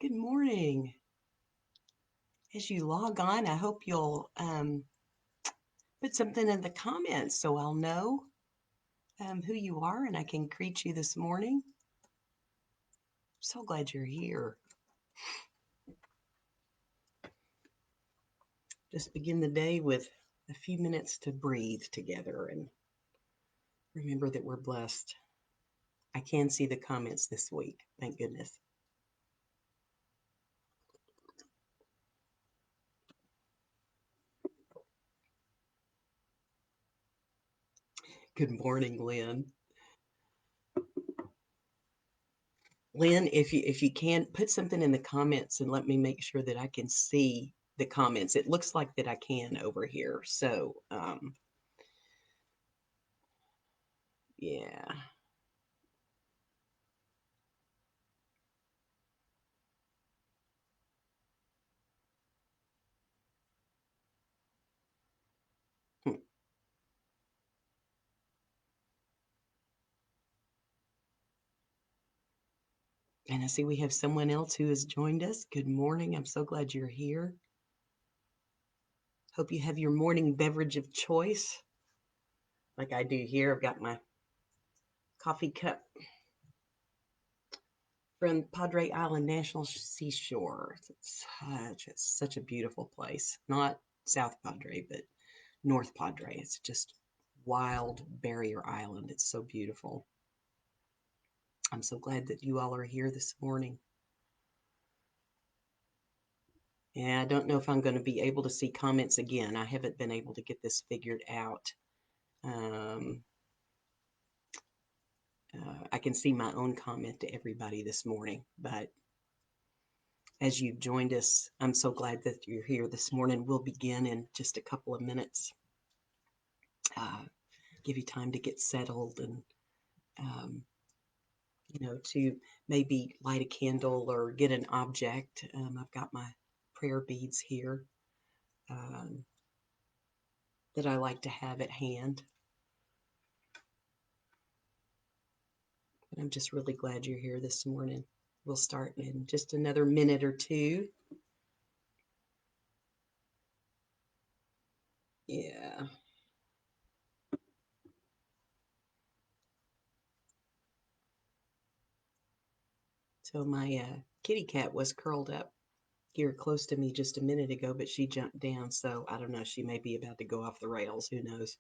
Good morning. As you log on, I hope you'll put something in the comments so I'll know who you are and I can greet you this morning. So glad you're here. Just begin the day with a few minutes to breathe together and remember that we're blessed. I can see the comments this week. Thank goodness. Good morning, Lynn. Lynn, if you can put something in the comments and let me make sure that I can see the comments. It looks like that I can over here. So yeah. Hmm. And I see we have someone else who has joined us. Good morning. I'm so glad you're here. Hope you have your morning beverage of choice, like I do here. I've got my coffee cup from Padre Island National Seashore. It's such a beautiful place. Not South Padre, but North Padre. It's just wild barrier island. It's so beautiful. I'm so glad that you all are here this morning. And I don't know if I'm going to be able to see comments again. I haven't been able to get this figured out. Um, I can see my own comment to everybody this morning, but as you've joined us, I'm so glad that you're here this morning. We'll begin in just a couple of minutes. Give you time to get settled and, um, to maybe light a candle or get an object. I've got my prayer beads here um, that I like to have at hand. And I'm just really glad you're here this morning. We'll start in just another minute or two. Yeah. So my kitty cat was curled up here close to me just a minute ago, but she jumped down. So I don't know. She may be about to go off the rails. Who knows?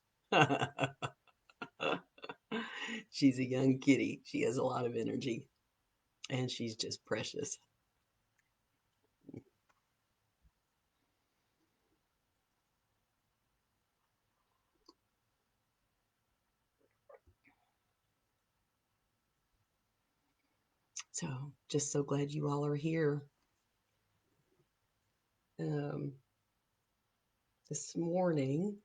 She's a young kitty. She has a lot of energy and she's just precious. So just so glad you all are here. Um, this morning,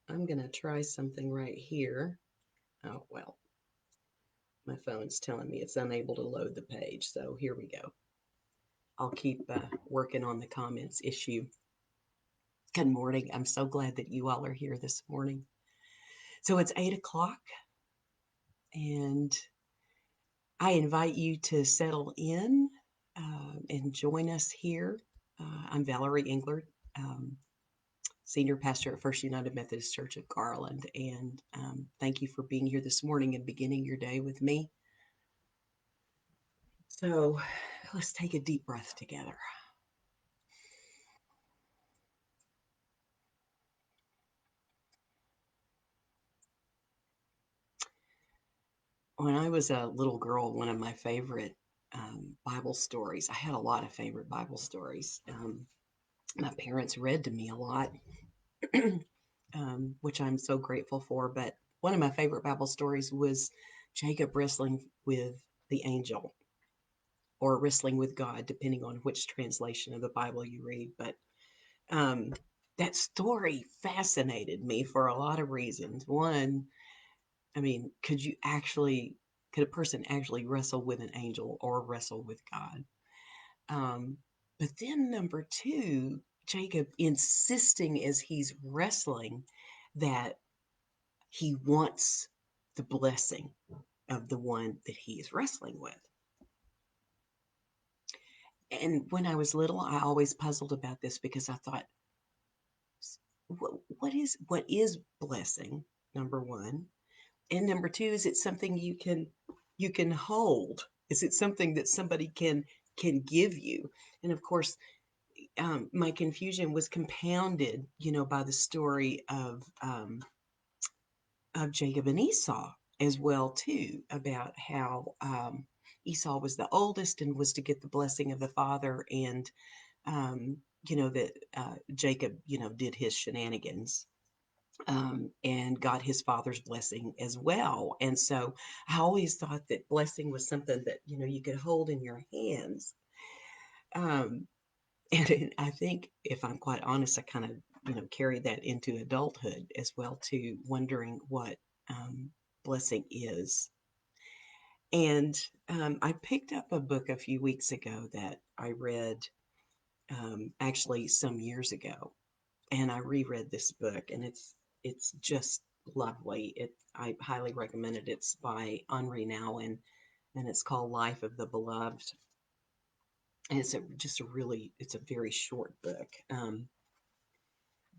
I'm going to try something right here. Oh, well, my phone's telling me it's unable to load the page. So here we go. I'll keep working on the comments issue. Good morning. I'm so glad that you all are here this morning. So it's 8 o'clock, and I invite you to settle in and join us here. I'm Valarie Englert, um, Senior Pastor at First United Methodist Church of Garland, and thank you for being here this morning and beginning your day with me. So let's take a deep breath together. When I was a little girl, one of my favorite Bible stories, I had a lot of favorite Bible stories. My parents read to me a lot, which I'm so grateful for. But one of my favorite Bible stories was Jacob wrestling with the angel or wrestling with God, depending on which translation of the Bible you read. But um, that story fascinated me for a lot of reasons. One, I mean, could a person actually wrestle with an angel or wrestle with God? Um, but then number two, Jacob insisting as he's wrestling that he wants the blessing of the one that he is wrestling with. And when I was little, I always puzzled about this because I thought, what is blessing? Number one, and number two, is it something you can hold? Is it something that somebody can give you? And of course, my confusion was compounded, by the story of Jacob and Esau as well too, about how Esau was the oldest and was to get the blessing of the father, and that Jacob, did his shenanigans, and got his father's blessing as well. And so I always thought that blessing was something that you could hold in your hands. Um, and I think, if I'm quite honest, I kind of carried that into adulthood as well too, wondering what blessing is. And I picked up a book a few weeks ago that I read, actually some years ago, and I reread this book, and it's just lovely. I highly recommend it. It's by Henri Nouwen, and it's called Life of the Beloved. And it's a very short book.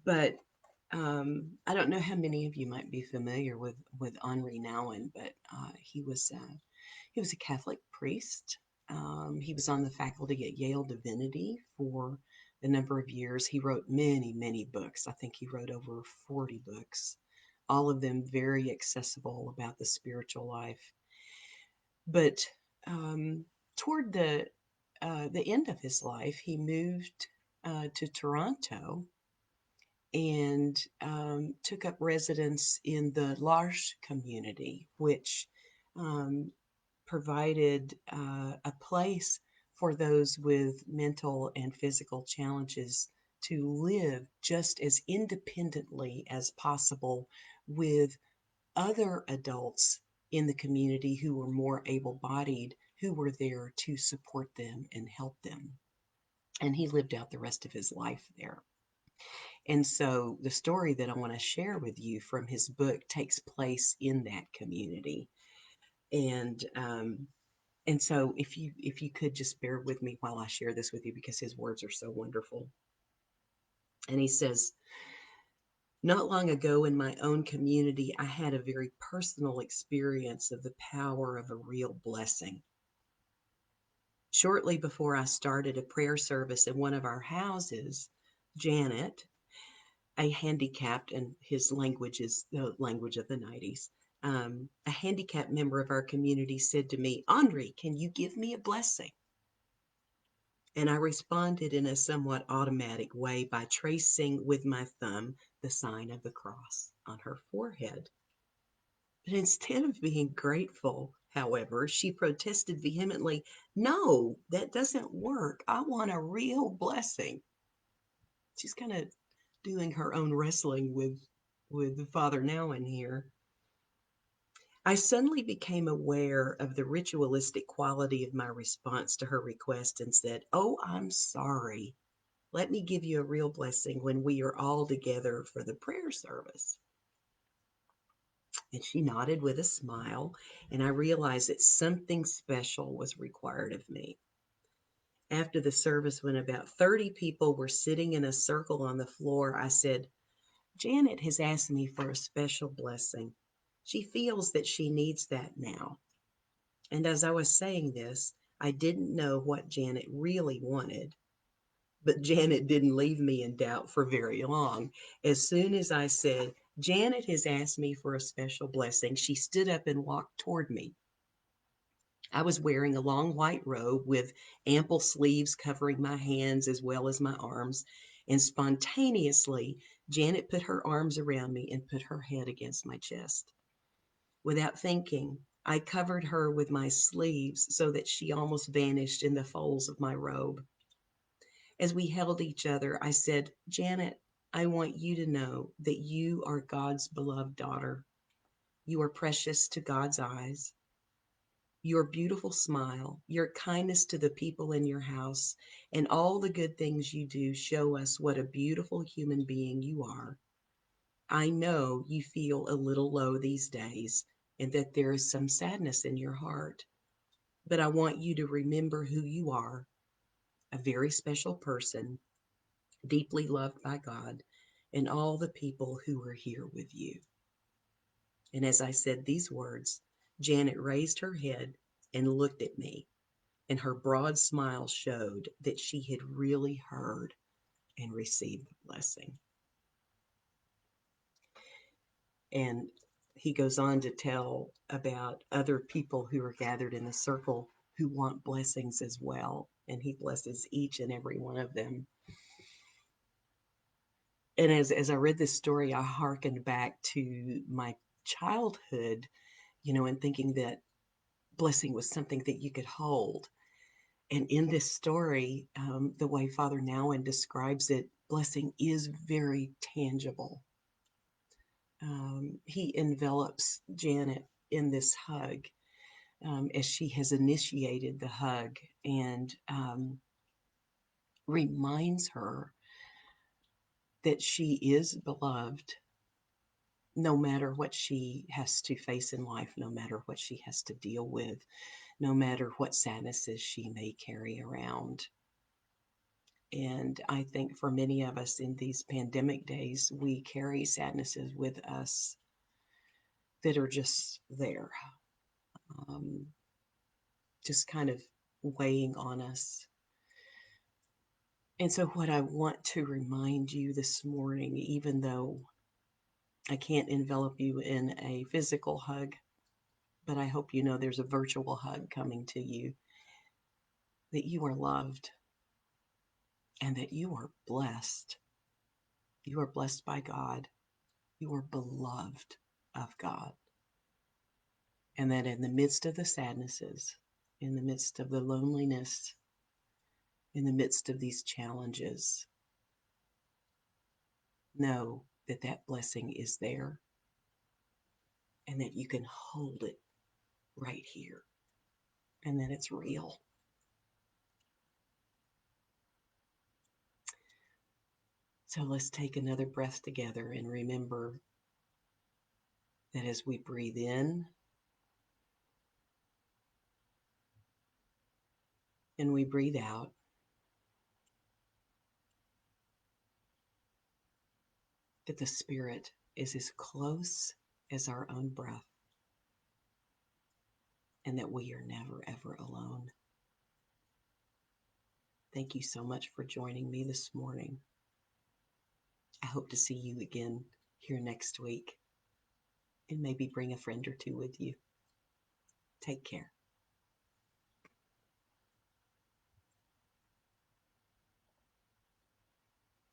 But I don't know how many of you might be familiar with Henri Nouwen, but he was a Catholic priest. He was on the faculty at Yale Divinity for a number of years. He wrote many, many books. I think he wrote over 40 books, all of them very accessible about the spiritual life. But um, toward the end of his life, he moved to Toronto and took up residence in the L'Arche community, which um, provided a place for those with mental and physical challenges to live just as independently as possible with other adults in the community who were more able bodied, who were there to support them and help them. And he lived out the rest of his life there. And so the story that I want to share with you from his book takes place in that community. And and so if you could just bear with me while I share this with you, because his words are so wonderful. And he says, not long ago in my own community, I had a very personal experience of the power of a real blessing. Shortly before I started a prayer service in one of our houses, Janet, a handicapped, and his language is the language of the 90s, a handicapped member of our community said to me, Andre, can you give me a blessing? And I responded in a somewhat automatic way by tracing with my thumb the sign of the cross on her forehead. But instead of being grateful, however, she protested vehemently, no, that doesn't work. I want a real blessing. She's kind of doing her own wrestling with Father Now in here. I suddenly became aware of the ritualistic quality of my response to her request and said, oh, I'm sorry. Let me give you a real blessing when we are all together for the prayer service. And she nodded with a smile, and I realized that something special was required of me. After the service, when about 30 people were sitting in a circle on the floor, I said, Janet has asked me for a special blessing. She feels that she needs that now. And as I was saying this, I didn't know what Janet really wanted. But Janet didn't leave me in doubt for very long. As soon as I said, Janet has asked me for a special blessing, she stood up and walked toward me. I was wearing a long white robe with ample sleeves covering my hands as well as my arms, and spontaneously, Janet put her arms around me and put her head against my chest. Without thinking, I covered her with my sleeves so that she almost vanished in the folds of my robe. As we held each other, I said, Janet, I want you to know that you are God's beloved daughter. You are precious to God's eyes. Your beautiful smile, your kindness to the people in your house, and all the good things you do show us what a beautiful human being you are. I know you feel a little low these days and that there is some sadness in your heart, but I want you to remember who you are. a very special person, deeply loved by God and all the people who are here with you. And as I said these words, Janet raised her head and looked at me, and her broad smile showed that she had really heard and received the blessing. And he goes on to tell about other people who are gathered in the circle who want blessings as well. And he blesses each and every one of them. And as I read this story, I hearkened back to my childhood, and thinking that blessing was something that you could hold. And in this story, the way Father Nowen describes it, blessing is very tangible. He envelops Janet in this hug as she has initiated the hug, and reminds her that she is beloved no matter what she has to face in life, no matter what she has to deal with, no matter what sadnesses she may carry around. And I think for many of us in these pandemic days, we carry sadnesses with us that are just there, um, just kind of weighing on us. And so, what I want to remind you this morning, even though I can't envelop you in a physical hug, but I hope you know there's a virtual hug coming to you, that you are loved and that you are blessed. You are blessed by God. You are beloved of God. And that in the midst of the sadnesses, in the midst of the loneliness, in the midst of these challenges, know that that blessing is there and that you can hold it right here and that it's real. So let's take another breath together and remember that as we breathe in and we breathe out, that the Spirit is as close as our own breath and that we are never, ever alone. Thank you so much for joining me this morning. I hope to see you again here next week and maybe bring a friend or two with you. Take care.